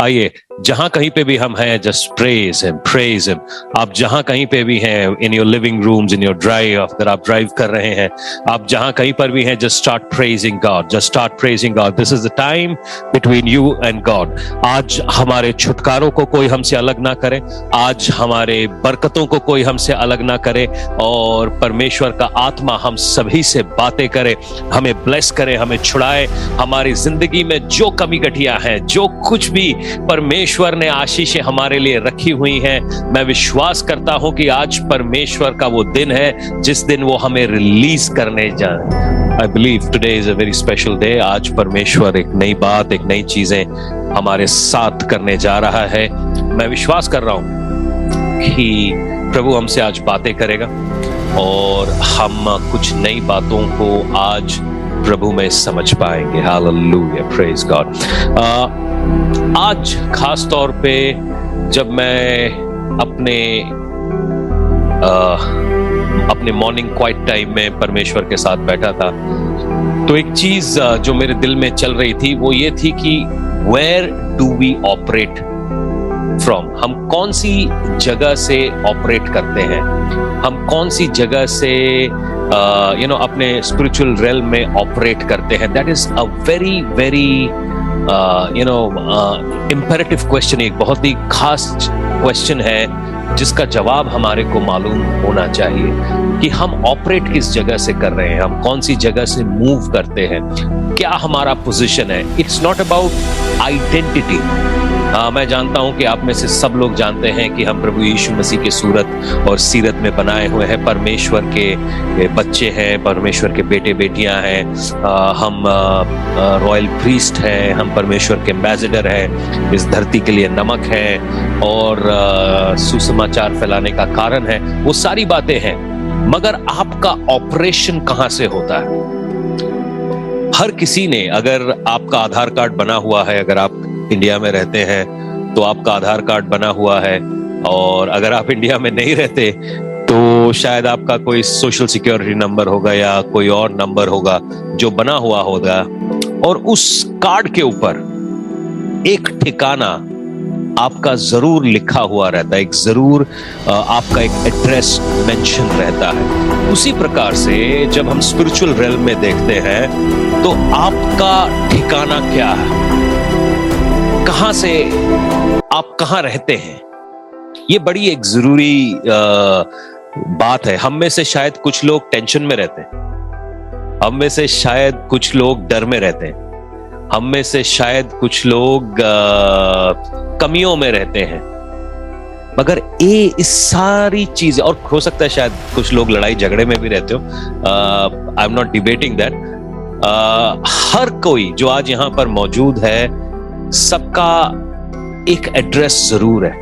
आइए, जहां कहीं पे भी हम हैं, just praise him, praise him. आप जहां कहीं पे भी हैं, in your living rooms, in your drive, अगर आप ड्राइव कर रहे हैं, आप जहां कहीं पर भी हैं, just start praising God, just start praising God. This is the time between you and God. आज हमारे छुटकारों को कोई हमसे अलग ना करे, आज हमारे बरकतों को कोई हमसे अलग ना करे, और परमेश्वर का आत्मा हम सभी से बातें करे, हमें ब्लेस करे, हमें छुड़ाए। हमारी जिंदगी में जो कमी घटिया है, जो कुछ भी परमेश्वर ने आशीषें हमारे लिए रखी हुई हैं, मैं विश्वास करता हूं कि आज परमेश्वर का वो दिन है जिस दिन वो हमें रिलीज करने जाए। I believe today is a very special day. आज परमेश्वर एक नई बात, एक नई चीजें हमारे साथ करने जा रहा है। मैं विश्वास कर रहा हूं कि प्रभु हमसे आज बातें करेगा और हम कुछ नई बातों को आज प्रभु में समझ पाएंगे। Hallelujah, praise God. आज खास तौर पे जब मैं अपने मॉर्निंग क्वाइट टाइम में परमेश्वर के साथ बैठा था, तो एक चीज जो मेरे दिल में चल रही थी वो ये थी कि where do we operate from. हम कौन सी जगह से ऑपरेट करते हैं, हम कौन सी जगह से अपने स्पिरिचुअल रेल में ऑपरेट करते हैं। That is a very very imperative question, एक बहुत ही खास क्वेश्चन है जिसका जवाब हमारे को मालूम होना चाहिए कि हम ऑपरेट किस जगह से कर रहे हैं, हम कौन सी जगह से मूव करते हैं, क्या हमारा पोजीशन है। It's not about identity. मैं जानता हूं कि आप में से सब लोग जानते हैं कि हम प्रभु यीशु मसीह की सूरत और सीरत में बनाए हुए हैं, परमेश्वर के बच्चे हैं, परमेश्वर के बेटे बेटियां हैं, हम रॉयल प्रीस्ट हैं, हम परमेश्वर के एम्बेसडर हैं, इस धरती के लिए नमक हैं और सुसमाचार फैलाने का कारण है। वो सारी बातें हैं, मगर आपका ऑपरेशन कहां से होता है? हर किसी ने, अगर आपका आधार कार्ड बना हुआ है, अगर आप इंडिया में रहते हैं तो आपका आधार कार्ड बना हुआ है, और अगर आप इंडिया में नहीं रहते तो शायद आपका कोई सोशल सिक्योरिटी नंबर होगा या कोई और नंबर होगा जो बना हुआ होगा, और उस कार्ड के ऊपर एक ठिकाना आपका जरूर लिखा हुआ रहता है, एक जरूर आपका एक एड्रेस मेंशन रहता है। उसी प्रकार से जब हम स्पिरिचुअल रेल्म में देखते हैं तो आपका ठिकाना क्या है, कहां से आप कहां रहते हैं, ये बड़ी एक जरूरी बात है। हम में से शायद कुछ लोग टेंशन में रहते हैं, हम में से शायद कुछ लोग डर में रहते हैं, हम में से शायद कुछ लोग कमियों में रहते हैं, मगर इस सारी चीजें, और हो सकता है शायद कुछ लोग लड़ाई झगड़े में भी रहते हो, I am not debating that. हर कोई जो आज यहां पर मौजूद है, सबका एक एड्रेस जरूर है,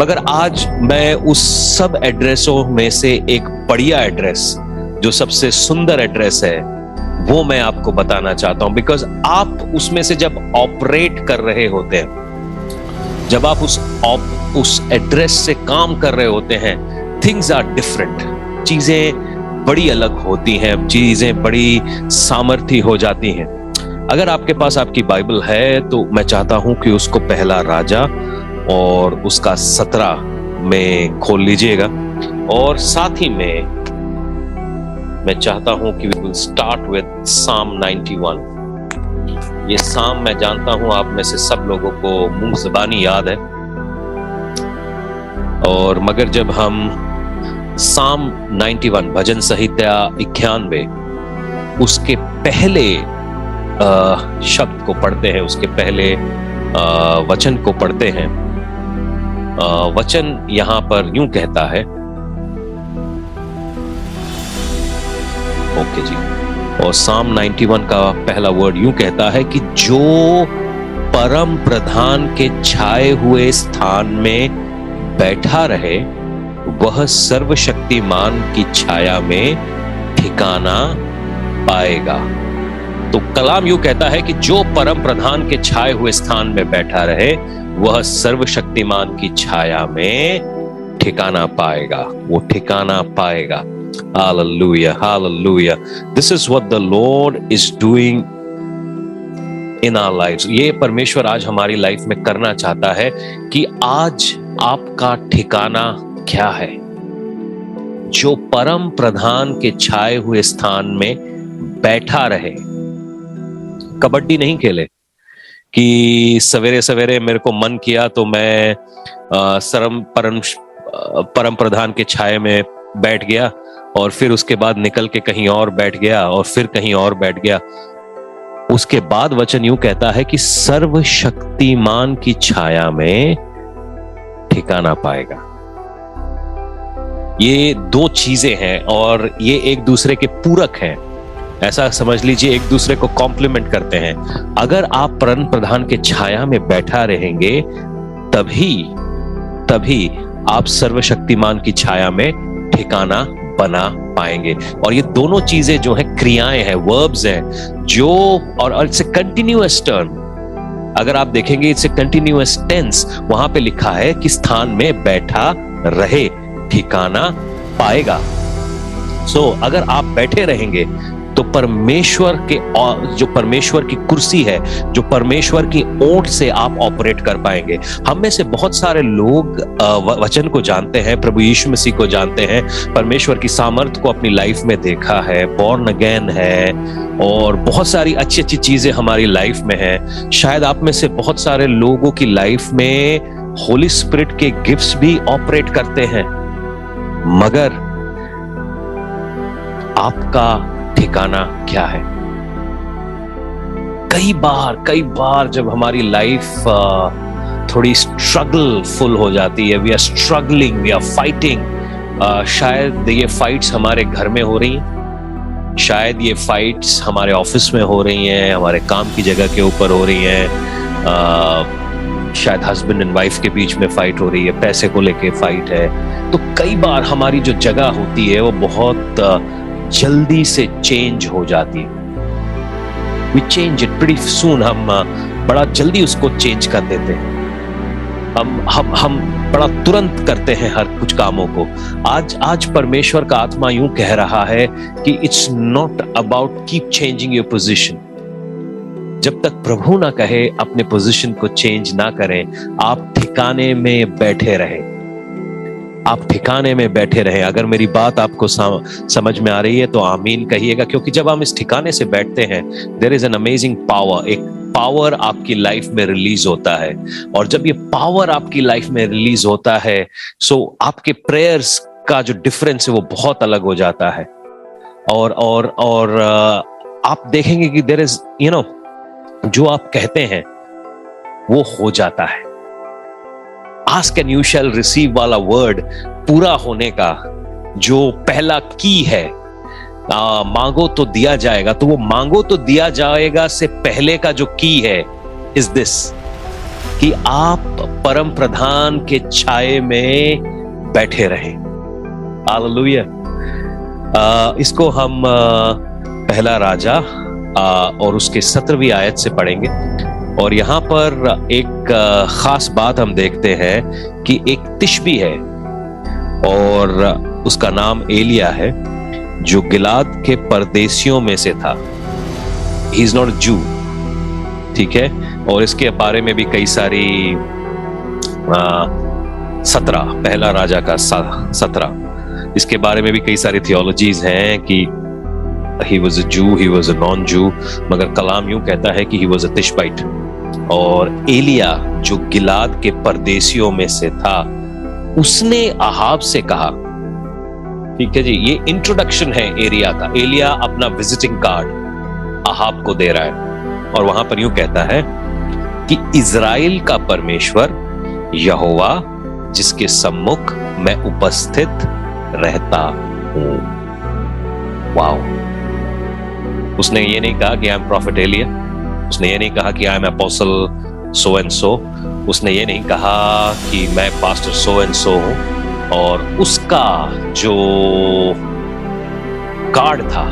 मगर आज मैं उस सब एड्रेसों में से एक बढ़िया एड्रेस, जो सबसे सुंदर एड्रेस है, वो मैं आपको बताना चाहता हूं। बिकॉज आप उसमें से जब ऑपरेट कर रहे होते हैं, जब आप उस एड्रेस से काम कर रहे होते हैं, थिंग्स आर डिफरेंट, चीजें बड़ी अलग होती हैं, चीजें बड़ी सामर्थी हो जाती हैं। अगर आपके पास आपकी बाइबल है तो मैं चाहता हूं कि उसको पहला राजा और उसका 17 में खोल लीजिएगा, और साथ ही में मैं चाहता हूं कि वी विल स्टार्ट विद साम 91। ये साम मैं जानता हूं आप में से सब लोगों को मुंह ज़बानी याद है, और मगर जब हम साम 91 भजन संहिता 91 उसके पहले शब्द को पढ़ते हैं, उसके पहले वचन को पढ़ते हैं, वचन यहां पर यूं कहता है, ओके जी, और साम 91 का पहला वर्ड यूं कहता है कि जो परम प्रधान के छाए हुए स्थान में बैठा रहे, वह सर्वशक्तिमान की छाया में ठिकाना पाएगा। तो कलाम यूं कहता है कि जो परम प्रधान के छाए हुए स्थान में बैठा रहे, वह सर्वशक्तिमान की छाया में ठिकाना पाएगा, वो ठिकाना पाएगा। Hallelujah, hallelujah. This is what the Lord is doing in our lives. ये परमेश्वर आज हमारी लाइफ में करना चाहता है कि आज आपका ठिकाना क्या है, जो परम प्रधान के छाए हुए स्थान में बैठा रहे। कबड्डी नहीं खेले कि सवेरे सवेरे मेरे को मन किया तो मैं परम प्रधान के छाए में बैठ गया और फिर उसके बाद निकल के कहीं और बैठ गया और फिर कहीं और बैठ गया। उसके बाद वचन यूं कहता है कि सर्वशक्तिमान की छाया में ठिकाना पाएगा। ये दो चीजें हैं और ये एक दूसरे के पूरक हैं। ऐसा समझ लीजिए, एक दूसरे को कॉम्प्लीमेंट करते हैं। अगर आप परम प्रधान के छाया में बैठा रहेंगे तभी आप सर्वशक्तिमान की छाया में ठिकाना बना पाएंगे। और ये दोनों चीजें जो है क्रियाएं हैं, वर्ब्स हैं, जो और इट्स ए कंटिन्यूअस टर्म। अगर आप देखेंगे इट्स ए कंटिन्यूअस टेंस, वहां पे लिखा है कि स्थान में बैठा रहे, ठिकाना पाएगा। सो अगर आप बैठे रहेंगे तो परमेश्वर के, जो परमेश्वर की कुर्सी है, जो परमेश्वर की ओट से आप ऑपरेट कर पाएंगे। हम में से बहुत सारे लोग वचन को जानते हैं, प्रभु यीशु मसीह को जानते हैं, परमेश्वर की सामर्थ को अपनी लाइफ में देखा है, बॉर्न अगेन है और बहुत सारी अच्छी अच्छी चीजें हमारी लाइफ में है। शायद आप में से बहुत सारे लोगों की लाइफ में होली स्पिरिट के गिफ्ट्स भी ऑपरेट करते हैं, मगर आपका ठिकाना क्या है? कई बार जब हमारी लाइफ थोड़ी स्ट्रगल फुल हो जाती है, we are struggling, we are fighting. शायद ये फाइट्स हमारे घर में हो रही हैं, शायद ये फाइट्स हमारे ऑफिस में हो रही हैं, हमारे काम की जगह के ऊपर हो रही हैं, शायद हस्बैंड एंड वाइफ के बीच में फाइट हो रही है, पैसे को लेके फाइट है। तो कई बार हमारी जो जगह होती है वो बहुत जल्दी से चेंज हो जाती है। We change it pretty soon। हम बड़ा जल्दी उसको चेंज कर देते हैं। हम बड़ा तुरंत करते हैं हर कुछ कामों को। आज परमेश्वर का आत्मा यूं कह रहा है कि it's not about keep changing your position. जब तक प्रभु ना कहे अपने पोजीशन को चेंज ना करें, आप ठिकाने में बैठे रहें। आप ठिकाने में बैठे रहें। अगर मेरी बात आपको समझ में आ रही है तो आमीन कहिएगा, क्योंकि जब हम इस ठिकाने से बैठते हैं, there is an amazing power. एक पावर आपकी लाइफ में रिलीज होता है, और जब ये पावर आपकी लाइफ में रिलीज होता है, सो आपके प्रेयर्स का जो डिफरेंस है वो बहुत अलग हो जाता है। और आप देखेंगे कि देयर इज जो आप कहते हैं वो हो जाता है। Ask and you shall receive वाला वर्ड पूरा होने का जो पहला की है, मांगो तो दिया जाएगा, तो वो मांगो तो दिया जाएगा से पहले का जो की है इज दिस, कि आप परम प्रधान के छाये में बैठे रहें। हालेलुया। इसको हम पहला राजा और उसके 17वीं आयत से पढ़ेंगे। और यहां पर एक खास बात हम देखते हैं कि एक तिशबी है और उसका नाम एलिया है, जो गिलाद के परदेशियों में से था। ही इज नॉट अ जू, ठीक है। और इसके बारे में भी कई सारी 17 पहला राजा का 17, इसके बारे में भी कई सारी थियोलॉजीज हैं कि he was a Jew, he was a non-Jew, मगर कलाम यूं कहता है कि he was a Tishbite। और एलिया जो गिलाद के परदेशियों में से था, उसने अहाब से कहा, ठीक है जी, ये इंट्रोडक्शन है एरिया का। एलिया अपना विजिटिंग कार्ड अहाब को दे रहा है और वहां पर यूं कहता है कि इजराइल का परमेश्वर यहोवा जिसके सम्मुख मैं उपस्थित रहता हूं। वाओ। उसने ये नहीं कहा कि आई एम प्रॉफिट एलिया, उसने ये नहीं कहा कि I am apostle so and so, उसने ये नहीं कहा कि मैं पास्टर सो एंड सो हूं। और उसका जो कार्ड था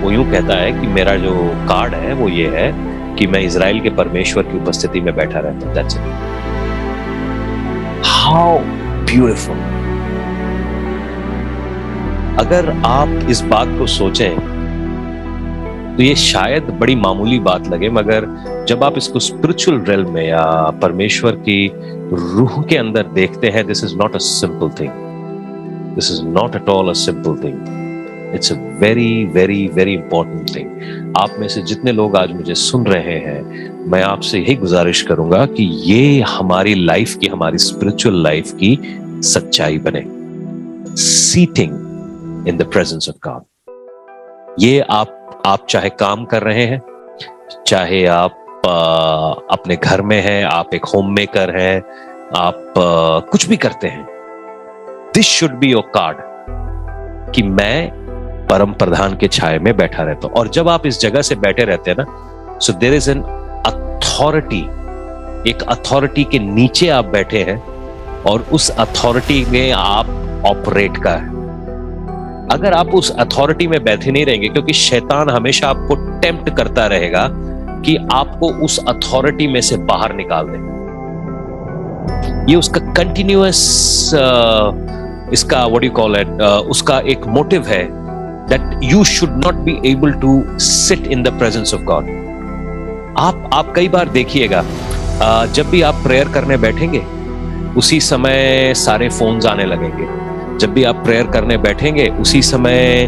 वो यूं कहता है कि मेरा जो कार्ड है वो ये है कि मैं इजराइल के परमेश्वर की उपस्थिति में बैठा रहता हूं। That's it. How beautiful. अगर आप इस बात को सोचें तो ये शायद बड़ी मामूली बात लगे, मगर जब आप इसको स्पिरिचुअल रेल में या परमेश्वर की रूह के अंदर देखते हैं, this is not a simple thing, this is not at all a simple thing, it's a very very very important thing. आप में से जितने लोग आज मुझे सुन रहे हैं, मैं आपसे यही गुजारिश करूंगा कि ये हमारी लाइफ की, हमारी स्पिरिचुअल लाइफ की सच्चाई बने। Seating in the presence of God, ये आप चाहे काम कर रहे हैं, चाहे आप अपने घर में हैं, आप एक होम मेकर हैं, आप कुछ भी करते हैं, this should be your card कि मैं परम प्रधान के छाये में बैठा रहता हूं। और जब आप इस जगह से बैठे रहते हैं ना, so there is an authority, एक अथॉरिटी के नीचे आप बैठे हैं और उस अथॉरिटी में आप ऑपरेट कर। अगर आप उस अथॉरिटी में बैठे नहीं रहेंगे, क्योंकि शैतान हमेशा आपको टेम्प्ट करता रहेगा कि आपको उस अथॉरिटी में से बाहर निकाल दे। ये उसका कंटिन्यूअस इसका व्हाट यू कॉल इट, उसका एक मोटिव है that you should not be able to sit in the presence of God. आप कई बार देखिएगा, जब भी आप प्रेयर करने बैठेंगे उसी समय सारे फोन्स आने लगेंगे। जब भी आप प्रेयर करने बैठेंगे उसी समय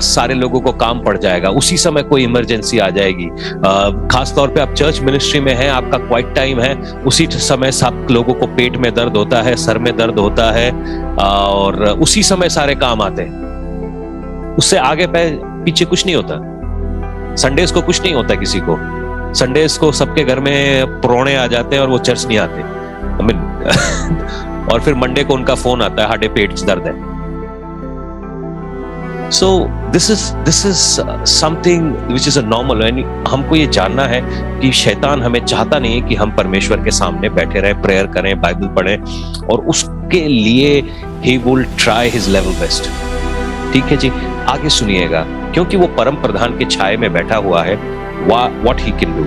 सारे लोगों को काम पड़ जाएगा, उसी समय कोई इमरजेंसी आ जाएगी। खास तौर पे आप चर्च मिनिस्ट्री में हैं, आपका क्वाइट टाइम है, उसी समय सब लोगों को पेट में दर्द होता है, सर में दर्द होता है, और उसी समय सारे काम आते हैं। उससे आगे पीछे कुछ नहीं होता। संडेज को कुछ नहीं होता किसी को, संडेज को सबके घर में पुरोने आ जाते हैं और वो चर्च नहीं आते। और फिर मंडे को उनका फोन आता है, हाडे पेट दर्द है। So this is something which is a normal. हमको ये जानना है कि शैतान हमें चाहता नहीं है कि हम परमेश्वर के सामने बैठे रहे, प्रेयर करें, बाइबल पढ़ें, और उसके लिए he will try his level best. ठीक है जी, आगे सुनिएगा, क्योंकि वो परम प्रधान के छाये में बैठा हुआ है, व्हाट ही कैन डू।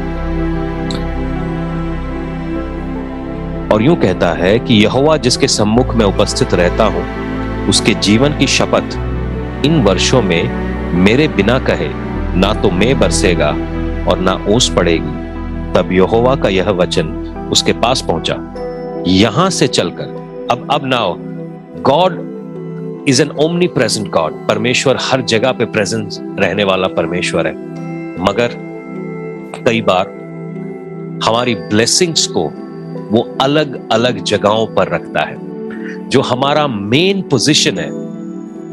और यूं कहता है कि यहोवा जिसके सम्मुख में उपस्थित रहता हूं, उसके जीवन की शपथ इन वर्षों में मेरे बिना कहे ना तो मैं बरसेगा और ना ओस पड़ेगी। तब यहोवा का यह वचन उसके पास पहुंचा, यहां से चलकर अब now God is an omni present God. परमेश्वर हर जगह पे प्रेजेंस रहने वाला परमेश्वर है, मगर कई बार हमारी ब्लेसिंग्स को वो अलग अलग जगहों पर रखता है। जो हमारा मेन पोजीशन है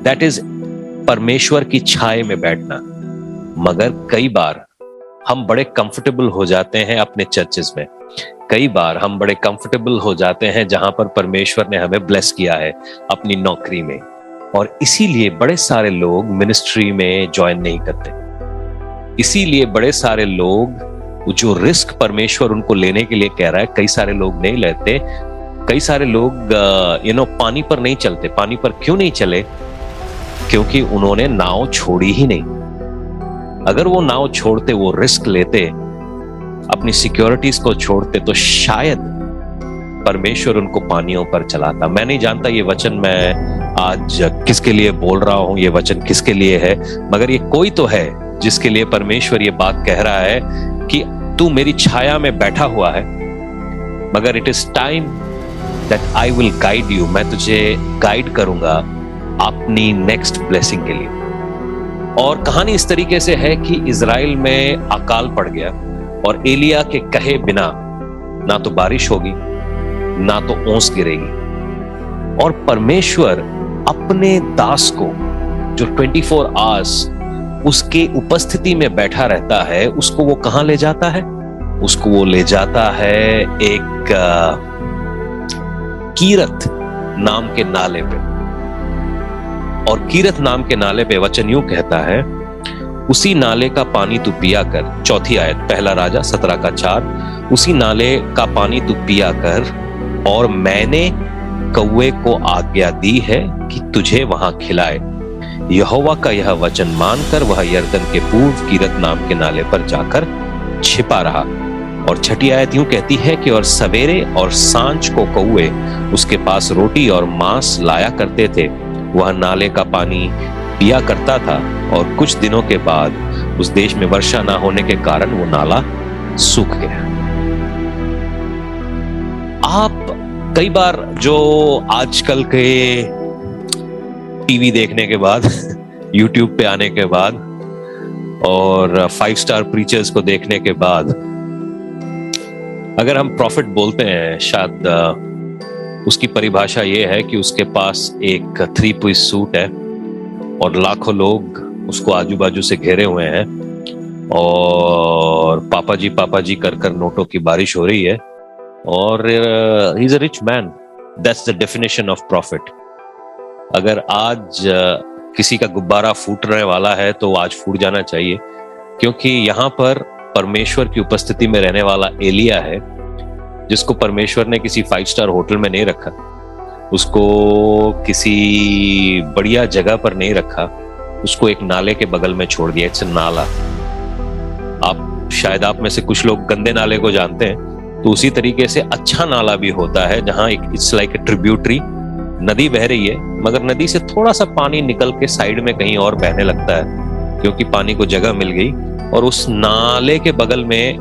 दैट इज परमेश्वर की छाये में बैठना। मगर कई बार हम बड़े कंफर्टेबल हो जाते हैं अपने चर्चेस में, कई बार हम बड़े कंफर्टेबल हो जाते हैं जहां पर परमेश्वर ने हमें ब्लेस किया है अपनी नौकरी में, और इसीलिए बड़े सारे लोग मिनिस्ट्री में ज्वाइन नहीं करते। इसीलिए बड़े सारे लोग जो रिस्क परमेश्वर उनको लेने के लिए कह रहा है, कई सारे लोग नहीं लेते। कई सारे लोग पानी पर नहीं चलते। पानी पर क्यों नहीं चले? क्योंकि उन्होंने नाव छोड़ी ही नहीं। अगर वो नाव छोड़ते, वो रिस्क लेते, अपनी सिक्योरिटीज को छोड़ते, तो शायद परमेश्वर उनको पानियों पर चलाता। मैं नहीं जानता ये वचन मैं आज किसके लिए बोल रहा हूं, ये वचन किसके लिए है, मगर ये कोई तो है जिसके लिए परमेश्वर ये बात कह रहा है कि तू मेरी छाया में बैठा हुआ है, मगर it is time that I will guide you. मैं तुझे गाइड करूंगा अपनी नेक्स्ट ब्लेसिंग के लिए। और कहानी इस तरीके से है कि इजराइल में अकाल पड़ गया और एलिया के कहे बिना ना तो बारिश होगी ना तो ओस गिरेगी, और परमेश्वर अपने दास को जो 24 आवर्स उसके उपस्थिति में बैठा रहता है, उसको वो कहां ले जाता है? उसको वो ले जाता है एक कीरत नाम के नाले पे। और कीरत नाम के नाले पे वचन यूं कहता है, उसी नाले का पानी तू पिया कर। चौथी आयत, पहला राजा 17:4। उसी नाले का पानी तू पिया कर, और मैंने कौवे को आज्ञा दी है कि तुझे वहां खिलाए। यहोवा का यह वचन मानकर वह यरदन के पूर्व कीरत नाम के नाले पर जाकर छिपा रहा। और छठी आयत यूं कहती है कि और सवेरे और सांझ को कौवे उसके पास रोटी और मांस लाया करते थे। वह नाले का पानी पिया करता था, और कुछ दिनों के बाद उस देश में वर्षा ना होने के कारण वो नाला सूख गया। आप कई बार जो आजकल के टीवी देखने के बाद यूट्यूब पे आने के बाद और 5 स्टार प्रीचर्स को देखने के बाद अगर हम प्रॉफिट बोलते हैं, शायद उसकी परिभाषा ये है कि उसके पास एक 3 पीस सूट है और लाखों लोग उसको आजू बाजू से घेरे हुए हैं और पापा जी कर कर नोटों की बारिश हो रही है और he is a rich man. That's the definition of profit. अगर आज किसी का गुब्बारा फूटने वाला है तो आज फूट जाना चाहिए, क्योंकि यहाँ पर परमेश्वर की उपस्थिति में रहने वाला एलिया है, जिसको परमेश्वर ने किसी 5 स्टार होटल में नहीं रखा, उसको किसी बढ़िया जगह पर नहीं रखा, उसको एक नाले के बगल में छोड़ दिया। इट्स नाला। शायद आप में से कुछ लोग गंदे नाले को जानते हैं, तो उसी तरीके से अच्छा नाला भी होता है जहां एक इट्स लाइक ए ट्रिब्यूटरी, नदी बह रही है मगर नदी से थोड़ा सा पानी निकल के साइड में कहीं और बहने लगता है क्योंकि पानी को जगह मिल गई, और उस नाले के बगल में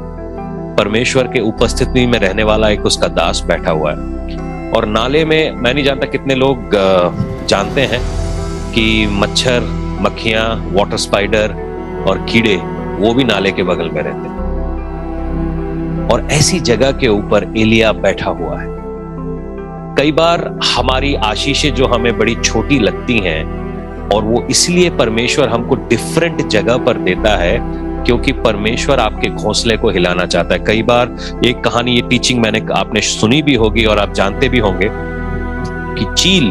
परमेश्वर के उपस्थिति में रहने वाला एक उसका दास बैठा हुआ है। और नाले में मैं नहीं जानता कितने लोग जानते हैं कि मच्छर, मक्खियां, वाटर स्पाइडर और कीड़े वो भी नाले के बगल में रहते हैं। और ऐसी जगह के ऊपर एलिया बैठा हुआ है। कई बार हमारी आशीषें जो हमें बड़ी छोटी लगती हैं, और वो इसलिए परमेश्वर हमको डिफरेंट जगह पर देता है क्योंकि परमेश्वर आपके घोंसले को हिलाना चाहता है। कई बार एक कहानी, ये टीचिंग आपने सुनी भी होगी और आप जानते भी होंगे कि चील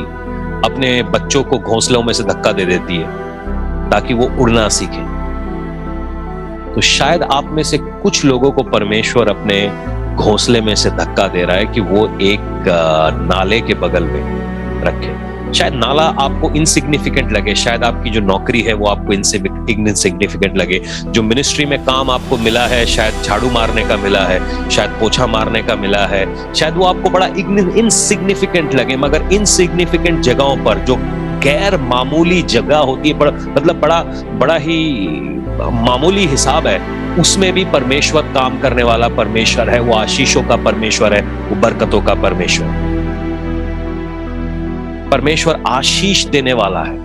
अपने बच्चों को घोंसलों में से धक्का दे देती है ताकि वो उड़ना सीखे। तो शायद आप में से कुछ लोगों को परमेश्वर अपने घोंसले में से धक्का दे रहा है कि वो एक नाले के बगल में रखे। शायद नाला आपको इनसिग्निफिकेंट लगे, शायद आपकी जो नौकरी है वो आपको इनसिग्निफिकेंट लगे, जो मिनिस्ट्री में काम आपको मिला है, शायद झाड़ू मारने का मिला है, शायद पोछा मारने का मिला है, शायद वो आपको बड़ा इनसिग्निफिकेंट लगे। मगर इनसिग्निफिकेंट जगहों पर, जो गैर मामूली जगह होती है, मतलब बड़ा ही मामूली हिसाब है, उसमें भी परमेश्वर काम करने वाला परमेश्वर है। वो आशीषों का परमेश्वर है, वो बरकतों का परमेश्वर आशीष देने वाला है।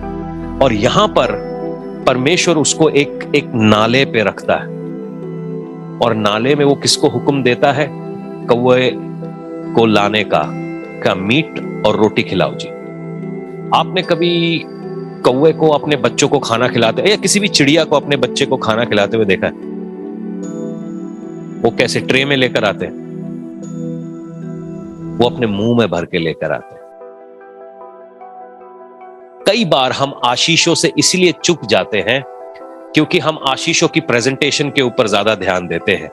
और यहां पर परमेश्वर उसको एक नाले पे रखता है, और नाले में वो किसको हुक्म देता है? कौवे को लाने का मीट और रोटी खिलाओ जी। आपने कभी कौवे को अपने बच्चों को खाना खिलाते या किसी भी चिड़िया को अपने बच्चे को खाना खिलाते हुए देखा है? वो कैसे ट्रे में लेकर आते हैं? वो अपने मुंह में भर के लेकर आते हैं। कई बार हम आशीषों से इसलिए चूक जाते हैं क्योंकि हम आशीषों की प्रेजेंटेशन के ऊपर ज्यादा ध्यान देते हैं,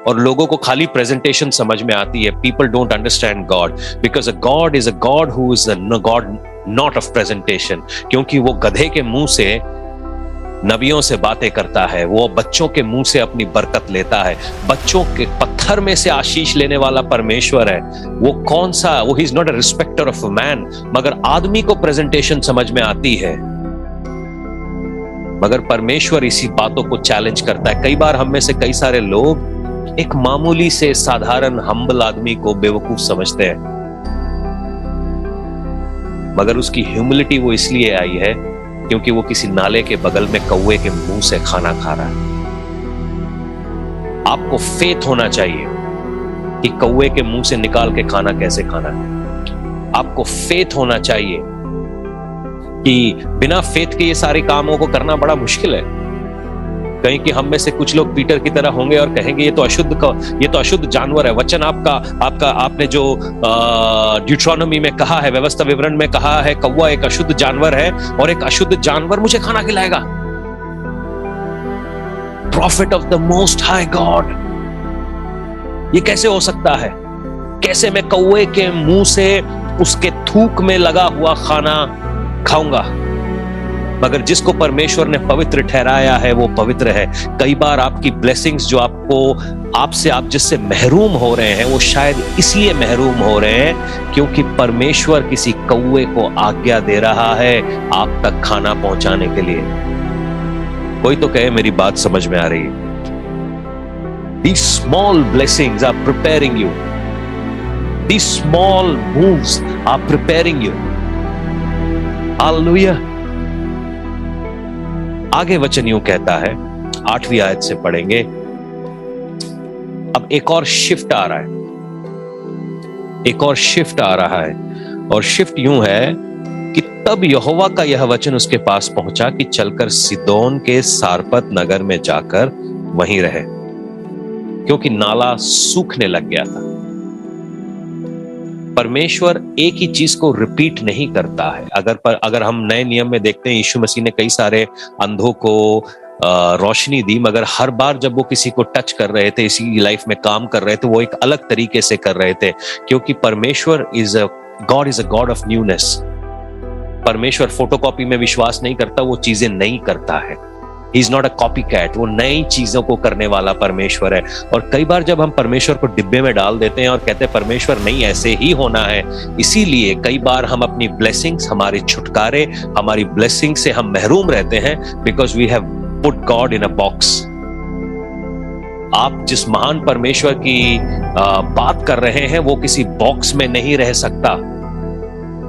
और लोगों को खाली प्रेजेंटेशन समझ में आती है। People don't understand God because a God is a God who is a God not of presentation, क्योंकि वो गधे के मुंह से नबियों से बातें करता है, वो बच्चों के मुंह से अपनी बरकत लेता है, बच्चों के पत्थर में से आशीष लेने वाला परमेश्वर है। वो कौन सा, वो he is not a respecter of a man, मगर आदमी को प्रेजेंटेशन समझ में आती है, मगर परमेश्वर इसी बातों को चैलेंज करता है। कई बार हम में से कई सारे लोग एक मामूली से साधारण हम्बल आदमी को बेवकूफ समझते हैं, मगर उसकी ह्यूमिलिटी वो इसलिए आई है क्योंकि वो किसी नाले के बगल में कौवे के मुंह से खाना खा रहा है। आपको फेथ होना चाहिए कि कौवे के मुंह से निकाल के खाना कैसे खाना है। आपको फेथ होना चाहिए कि बिना फेथ के ये सारे कामों को करना बड़ा मुश्किल है। कहीं कि हम में से कुछ लोग पीटर की तरह होंगे और कहेंगे ये तो अशुद्ध जानवर है। वचन आपने जो ड्यूट्रोनोमी में कहा है, व्यवस्था विवरण में कहा है, कौवा एक अशुद्ध जानवर है और एक अशुद्ध जानवर मुझे खाना खिलाएगा। Profit of the most high God, ये कैसे हो सकता है? कैसे मैं कौवे के मुंह से उसके थूक में लगा हुआ खाना खाऊंगा? मगर जिसको परमेश्वर ने पवित्र ठहराया है वो पवित्र है। कई बार आपकी ब्लेसिंग्स जो आप जिससे महरूम हो रहे हैं, वो शायद इसलिए महरूम हो रहे हैं क्योंकि परमेश्वर किसी कौवे को आज्ञा दे रहा है आप तक खाना पहुंचाने के लिए। कोई तो कहे मेरी बात समझ में आ रही है। These small blessings are preparing you. These small moves are preparing you. Hallelujah. आगे वचन यूं कहता है, 8वीं आयत से पढ़ेंगे। अब एक और शिफ्ट आ रहा है, एक और शिफ्ट आ रहा है, और शिफ्ट यूं है कि तब यहोवा का यह वचन उसके पास पहुंचा कि चलकर सिदोन के सारपत नगर में जाकर वहीं रहे, क्योंकि नाला सूखने लग गया था। परमेश्वर एक ही चीज को रिपीट नहीं करता है। अगर हम नए नियम में देखते हैं, यीशु मसीह ने कई सारे अंधों को रोशनी दी, मगर हर बार जब वो किसी को टच कर रहे थे, इसी लाइफ में काम कर रहे थे, वो एक अलग तरीके से कर रहे थे, क्योंकि परमेश्वर God is a God of newness. परमेश्वर फोटोकॉपी में विश्वास नहीं करता, वो चीजें नहीं करता है। He is not a copy cat, वो नई चीजों को करने वाला परमेश्वर है। और कई बार जब हम परमेश्वर को डिब्बे में डाल देते हैं और कहते हैं परमेश्वर नहीं ऐसे ही होना है, इसीलिए कई बार हम अपनी ब्लेसिंग्स, हमारे छुटकारे, हमारी ब्लेसिंग से हम महरूम रहते हैं, because we have put God in a box. आप जिस महान परमेश्वर की बात कर रहे हैं, वो किसी बॉक्स में नहीं रह सकता।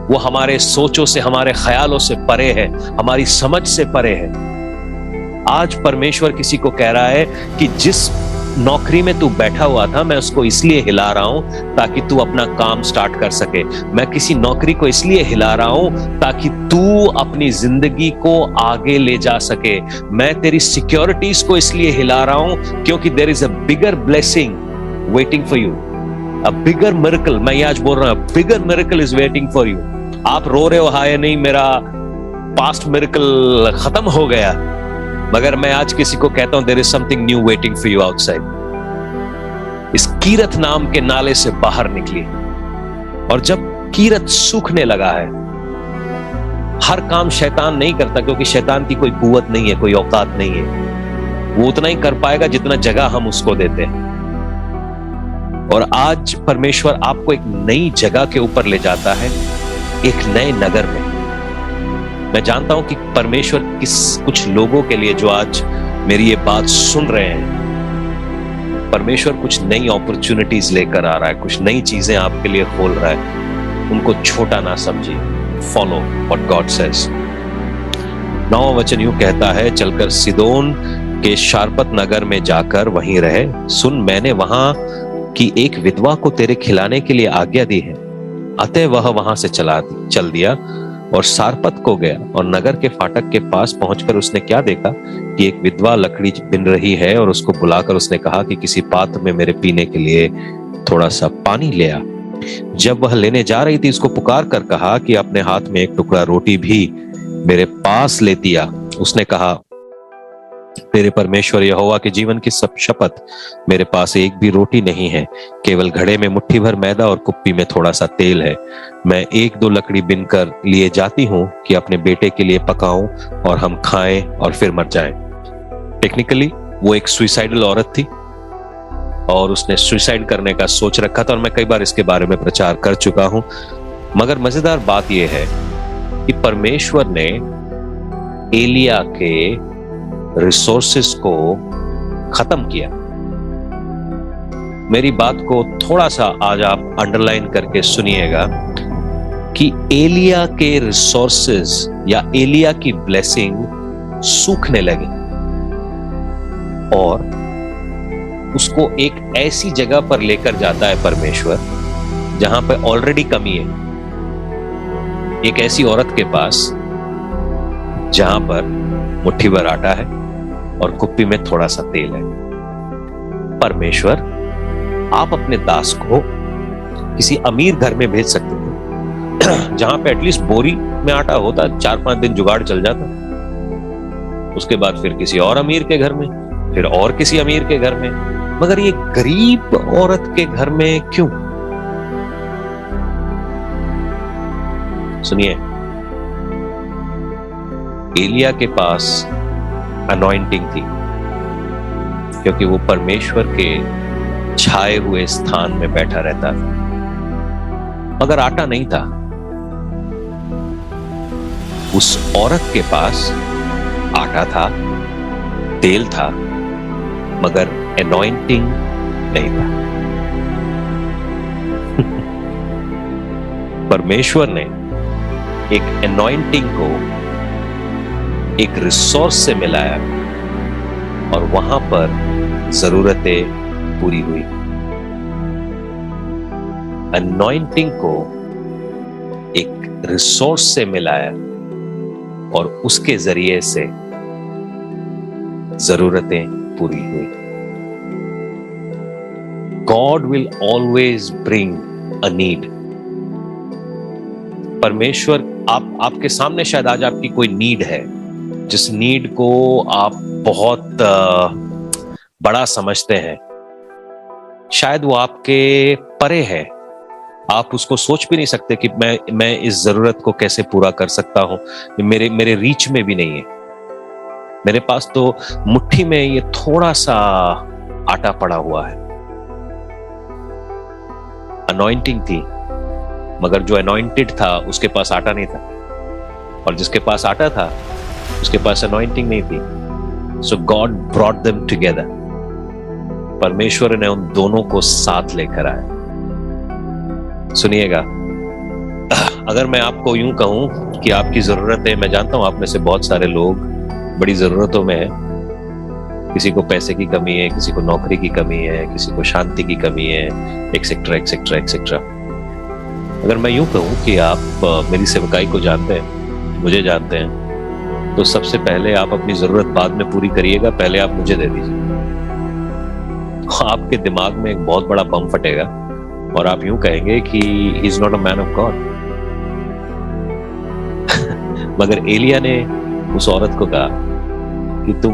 वो हमारे सोचों से, हमारे ख्यालों से परे है, हमारी समझ से परे है। आज परमेश्वर किसी को कह रहा है कि जिस नौकरी में तू बैठा हुआ था, मैं उसको इसलिए हिला रहा हूं ताकि तू अपना काम स्टार्ट कर सके। मैं किसी नौकरी को इसलिए हिला रहा हूं ताकि तू अपनी जिंदगी को आगे ले जा सके। मैं तेरी सिक्योरिटीज को इसलिए हिला रहा हूं क्योंकि there is a bigger blessing waiting for you, a bigger miracle. मैं ये आज बोल रहा हूं, bigger miracle is waiting for you. आप रो रहे हो, हाय नहीं मेरा पास्ट मिरेकल खत्म हो गया, मगर मैं आज किसी को कहता हूं there is something new waiting for you outside. इस कीरत नाम के नाले से बाहर निकलिए। और जब कीरत सूखने लगा है, हर काम शैतान नहीं करता, क्योंकि शैतान की कोई कुवत नहीं है, कोई औकात नहीं है। वो उतना ही कर पाएगा जितना जगह हम उसको देते हैं। और आज परमेश्वर आपको एक नई जगह के ऊपर ले जाता है, एक नए नगर में। मैं जानता हूं कि परमेश्वर कुछ लोगों के लिए जो आज मेरी ये बात सुन रहे हैं, परमेश्वर कुछ नई अपॉर्चुनिटीज लेकर आ रहा है, कुछ नई चीजें आपके लिए खोल रहा है। उनको छोटा ना समझिए। Follow what God says. 9वां वचन यूं कहता है, चलकर सिदोन के सारपत नगर में जाकर वहीं रहे। सुन, मैंने वहां की एक विधवा को तेरे खिलाने के लिए आज्ञा दी है। अतः वह वहां से चल दिया और सारपत को गया, और नगर के फाटक के पास पहुंचकर उसने क्या देखा कि एक विधवा लकड़ी बिन रही है, और उसको बुलाकर उसने कहा कि किसी पात्र में मेरे पीने के लिए थोड़ा सा पानी ले आ। जब वह लेने जा रही थी, उसको पुकार कर कहा कि अपने हाथ में एक टुकड़ा रोटी भी मेरे पास लेती आ। उसने कहा, तेरे परमेश्वर यहोवा के जीवन की सब शपथ, मेरे पास एक भी रोटी नहीं है, केवल घड़े में मुट्ठी भर मैदा और कुप्पी में थोड़ा सा तेल है। मैं 1-2 लकड़ी बिनकर लिए जाती हूं कि अपने बेटे के लिए पकाऊं और हम खाएं और फिर मर जाएं। टेक्निकली वो एक सुइसाइडल औरत थी और उसने सुइसाइड करने का सोच रखा था, और मैं कई बार इसके बारे में प्रचार कर चुका हूं। मगर मजेदार बात यह है कि परमेश्वर ने एलिया के रिसोर्सेस को खत्म किया। मेरी बात को थोड़ा सा आज आप अंडरलाइन करके सुनिएगा कि एलिया के रिसोर्सेस या एलिया की ब्लेसिंग सूखने लगे, और उसको एक ऐसी जगह पर लेकर जाता है परमेश्वर जहां पे ऑलरेडी कमी है। एक ऐसी औरत के पास जहां पर मुट्ठी भर आटा है और कुप्पी में थोड़ा सा तेल है। परमेश्वर, आप अपने दास को किसी अमीर घर में भेज सकते थे जहां पे एटलीस्ट बोरी में आटा होता, 4-5 दिन जुगाड़ चल जाता। उसके बाद फिर किसी और अमीर के घर में, फिर और किसी अमीर के घर में, मगर ये गरीब औरत के घर में क्यों? सुनिए, एलिया के पास अनॉइंटिंग थी, क्योंकि वो परमेश्वर के छाए हुए स्थान में बैठा रहता था, मगर आटा नहीं था। उस औरत के पास आटा था, तेल था, मगर अनॉइंटिंग नहीं था। परमेश्वर ने एक अनॉइंटिंग को एक रिसोर्स से मिलाया और वहां पर जरूरतें पूरी हुई। अनॉइंटिंग को एक रिसोर्स से मिलाया और उसके जरिए से जरूरतें पूरी हुई। God will always bring a need. परमेश्वर आपके सामने शायद आज आपकी कोई नीड है, जिस नीड को आप बहुत बड़ा समझते हैं। शायद वो आपके परे है, आप उसको सोच भी नहीं सकते कि मैं इस जरूरत को कैसे पूरा कर सकता हूं, मेरे रीच में भी नहीं है। मेरे पास तो मुट्ठी में ये थोड़ा सा आटा पड़ा हुआ है। अनॉइंटिंग थी, मगर जो अनॉइंटेड था उसके पास आटा नहीं था, और जिसके पास आटा था उसके पास अनॉइंटिंग नहीं थी। सो गॉड ब्रॉट देम टुगेदर। परमेश्वर ने उन दोनों को साथ लेकर आया। सुनिएगा, अगर मैं आपको यूं कहूं कि आपकी जरूरत है, मैं जानता हूं आप में से बहुत सारे लोग बड़ी जरूरतों में हैं। किसी को पैसे की कमी है, किसी को नौकरी की कमी है, किसी को शांति की कमी है, एक्सेट्रा एक्सेट्रा एक्सेट्रा। अगर मैं यूं कहूं कि आप मेरी सेवकाई को जानते हैं, मुझे जानते हैं, तो सबसे पहले आप अपनी जरूरत बाद में पूरी करिएगा, पहले आप मुझे दे दीजिए। आपके दिमाग में एक बहुत बड़ा बम फटेगा और आप यूं कहेंगे कि ही is not a man of God. मगर एलिया ने उस औरत को कहा कि तुम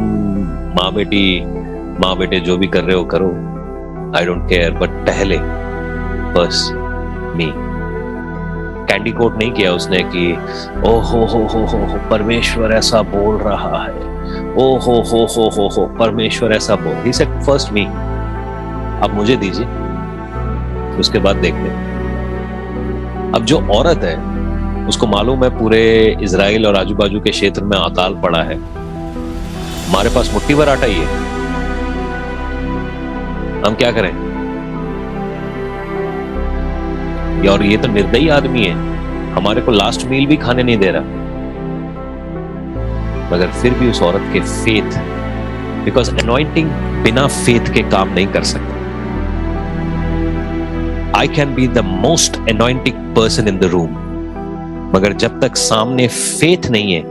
माँ बेटे जो भी कर रहे हो करो, आई डोंट केयर, बट पहले बस मी। कैंडी कोट नहीं किया उसने कि ओ हो परमेश्वर ऐसा बोल रहा है, ओ हो परमेश्वर ऐसा बोल। ही सेड फर्स्ट मी, आप मुझे दीजिए, उसके बाद देख लें। अब जो औरत है उसको मालूम है पूरे इजराइल और आजू बाजू के क्षेत्र में अकाल पड़ा है, हमारे पास मुट्ठी भर आटा ही है, हम क्या करें? और ये तो निर्दयी आदमी है, हमारे को लास्ट मील भी खाने नहीं दे रहा। मगर फिर भी उस औरत के फेथ, बिकॉज अनॉइंटिंग बिना फेथ के काम नहीं कर सकता। I can be the most anointing person in the room, मगर जब तक सामने फेथ नहीं है,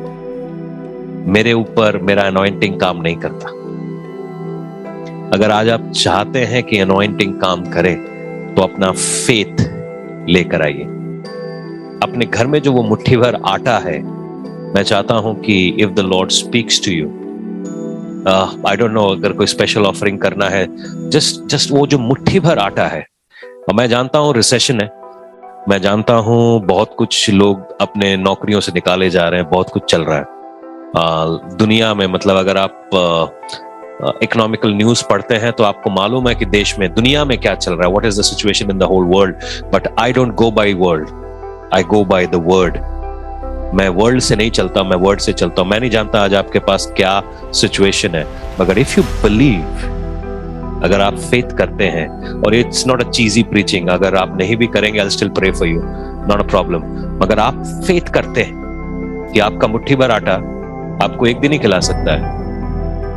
मेरे ऊपर मेरा अनॉइंटिंग काम नहीं करता। अगर आज आप चाहते हैं कि अनॉइंटिंग काम करे, तो अपना फेथ लेकर आइए। अपने घर में जो वो मुट्ठी भर आटा है, मैं चाहता हूं कि if the Lord speaks to you, I don't know, अगर कोई स्पेशल ऑफरिंग करना है, जस्ट वो जो मुट्ठी भर आटा है। और मैं जानता हूं रिसेशन है, मैं जानता हूं बहुत कुछ लोग अपने नौकरियों से निकाले जा रहे हैं, बहुत कुछ चल रहा है दुनिया में। मतलब अगर आप इकोनॉमिकल न्यूज पढ़ते हैं तो आपको मालूम है कि देश में, दुनिया में क्या चल रहा है, what is the situation in the whole world. But I don't go by world, I go by the word. मैं वर्ल्ड से नहीं चलता, मैं वर्ड से चलता हूं। मैं नहीं जानता आज आपके पास क्या सिचुएशन है, मगर इफ यू बिलीव, अगर आप फेथ करते हैं, और it's not a cheesy preaching, अगर आप नहीं भी करेंगे I will still pray for you, not a problem. मगर आप फेथ करते हैं कि आपका मुट्ठी भर आटा आपको एक दिन ही खिला सकता है,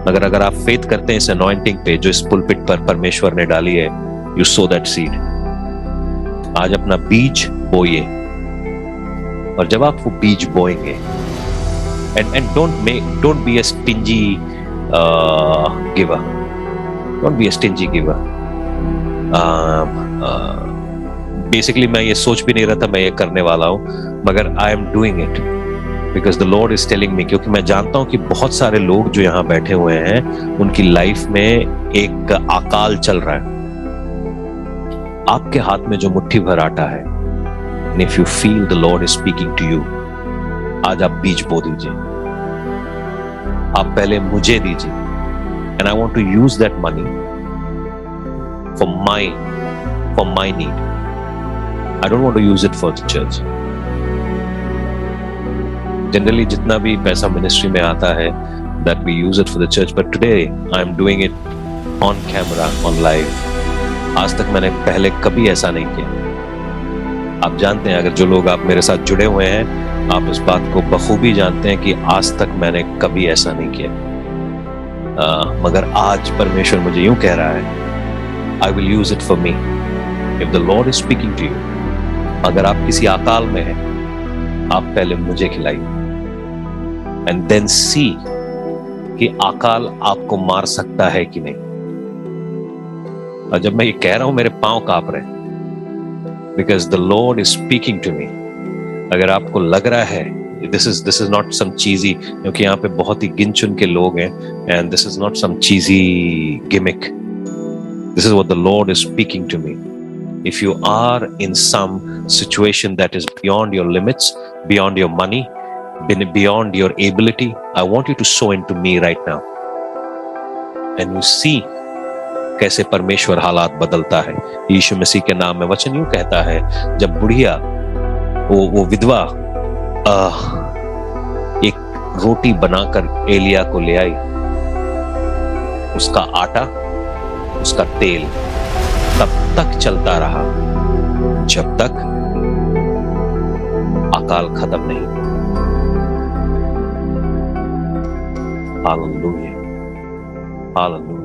मगर अगर आप फेथ करते हैं इस अनॉइंटिंग पे जो इस पुलपिट पर परमेश्वर ने डाली है, यू सो दैट सीड। आज अपना बीज बोइए, और जब आप वो बीज बोएंगे, and don't be a stingy giver, don't be a stingy giver. Basically मैं ये सोच भी नहीं रहा था मैं ये करने वाला हूं, मगर I am doing it because the Lord is telling me. क्योंकि मैं जानता हूं कि बहुत सारे लोग जो यहां बैठे हुए हैं, उनकी लाइफ में एक अकाल चल रहा है। आपके हाथ में जो मुट्ठी भर आटा है, and if you feel the Lord is speaking to you, आज आप बीज बो दीजिए। आप पहले मुझे दीजिए, and I want to use that money for my need. I don't want to use it for the church. Generally जितना भी पैसा मिनिस्ट्री में आता है, that we use it for the church, but today I am doing it on camera, on live. आज तक मैंने पहले कभी ऐसा नहीं किया। आप जानते हैं, अगर जो लोग आप मेरे साथ जुड़े हुए हैं, आप इस बात को बखूबी जानते हैं कि आज तक मैंने कभी ऐसा नहीं किया। मगर आज परमेश्वर मुझे यूं कह रहा है, I will use it for me if the Lord is speaking to you. अगर आप किसी अकाल में हैं, आप पहले मुझे खिलाइए एंड देन सी कि अकाल आपको मार सकता है कि नहीं। और जब मैं ये कह रहा हूं, मेरे पांव कांप रहे हैं, because the Lord is speaking to me. अगर आपको लग रहा है this is not some cheesy, क्योंकि यहाँ पे बहुत ही गिन चुन के लोग हैं, and this is not some cheesy gimmick, this is what the Lord is speaking to me. If you are in some situation that is beyond your limits, beyond your money, beyond your ability, I want you to sow into me right now. And you see कैसे परमेश्वर हालात बदलता है। यीशु मसीह के नाम में वचन यूं कहता है, जब बुढ़िया वो विधवा एक रोटी बनाकर एलिया को ले आई, उसका आटा, उसका तेल तब तक चलता रहा जब तक अकाल खत्म नहीं। Hallelujah, hallelujah.